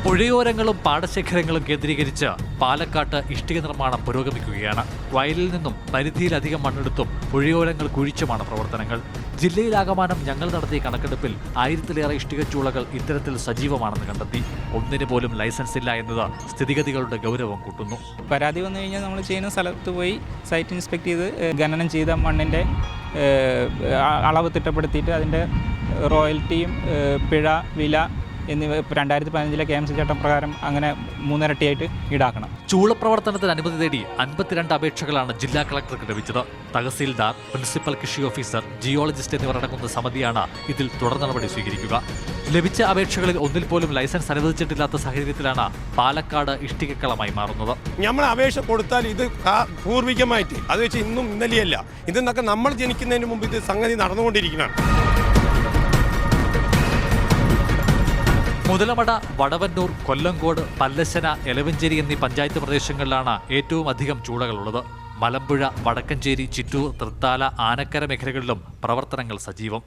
പുഴയോരങ്ങളും പാടശേഖരങ്ങളും കേന്ദ്രീകരിച്ച് പാലക്കാട്ട് ഇഷ്ടിക നിർമ്മാണം പുരോഗമിക്കുകയാണ്. വയലിൽ നിന്നും പരിധിയിലധികം മണ്ണെടുത്തും പുഴയോരങ്ങൾ കുഴിച്ചുമാണ് പ്രവർത്തനങ്ങൾ. ജില്ലയിലാകമാനം ഞങ്ങൾ നടത്തിയ കണക്കെടുപ്പിൽ 1000-ലേറെ ഇഷ്ടിക ചൂളകൾ ഇത്തരത്തിൽ സജീവമാണെന്ന് കണ്ടെത്തി. ഒന്നിന് പോലും ലൈസൻസ് ഇല്ല എന്നത് സ്ഥിതിഗതികളുടെ ഗൗരവം കൂട്ടുന്നു. പരാതി വന്നു കഴിഞ്ഞാൽ നമ്മൾ ചെയ്യുന്ന സ്ഥലത്ത് പോയി സൈറ്റ് ഇൻസ്പെക്ട് ചെയ്ത് ഖനനം ചെയ്ത മണ്ണിൻ്റെ അളവ് തിട്ടപ്പെടുത്തിയിട്ട് അതിൻ്റെ റോയൽറ്റിയും പിഴ വില എന്നിവ 2015 KMC ചട്ടപ്രകാരം അങ്ങനെ 3 ഇരട്ടിയായിട്ട് ഈടാക്കണം. ചൂളപ്രവർത്തനത്തിന് അനുമതി തേടി 52 അപേക്ഷകളാണ് ജില്ലാ കളക്ടർക്ക് ലഭിച്ചത്. തഹസീൽദാർ, പ്രിൻസിപ്പൽ കൃഷി ഓഫീസർ, ജിയോളജിസ്റ്റ് എന്നിവരടങ്ങുന്ന സമിതിയാണ് ഇതിൽ തുടർ നടപടി സ്വീകരിക്കുക. ലഭിച്ച അപേക്ഷകളിൽ ഒന്നിൽ പോലും ലൈസൻസ് അനുവദിച്ചിട്ടില്ലാത്ത സാഹചര്യത്തിലാണ് പാലക്കാട് ഇഷ്ടികക്കളമായി മാറുന്നത്. നമ്മൾ അപേക്ഷ കൊടുത്താൽ ഇത് പൂർവികമായിട്ട് അത് വെച്ച് ഇന്നും ഇന്നലെയല്ല, ഇതെന്നൊക്കെ നമ്മൾ ജനിക്കുന്നതിന് മുമ്പ് ഇത് സംഗതി നടന്നുകൊണ്ടിരിക്കുന്നതാണ്. മുതലമട, വടവന്നൂർ, കൊല്ലങ്കോട്, പല്ലശ്ശന, എലവഞ്ചേരി എന്നീ പഞ്ചായത്ത് പ്രദേശങ്ങളിലാണ് ഏറ്റവും അധികം ചൂളകളുള്ളത്. മലമ്പുഴ, വടക്കഞ്ചേരി, ചിറ്റൂർ, തൃത്താല, ആനക്കര മേഖലകളിലും പ്രവർത്തനങ്ങൾ സജീവം.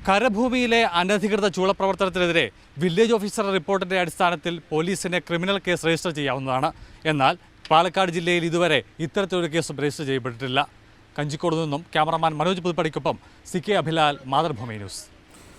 കരഭൂമിയിലെ അനധികൃത ചൂളപ്രവർത്തനത്തിനെതിരെ വില്ലേജ് ഓഫീസറുടെ റിപ്പോർട്ടിന്റെ അടിസ്ഥാനത്തിൽ പോലീസിന് ക്രിമിനൽ കേസ് രജിസ്റ്റർ ചെയ്യാവുന്നതാണ്. എന്നാൽ പാലക്കാട് ജില്ലയിൽ ഇതുവരെ ഇത്തരത്തിലൊരു കേസും രജിസ്റ്റർ ചെയ്യപ്പെട്ടിട്ടില്ല. കഞ്ചിക്കോട് നിന്നും ക്യാമറമാൻ മനോജ് പുതുപ്പടിക്കൊപ്പം CK അഭിലാൽ, മാതൃഭൂമി ന്യൂസ്.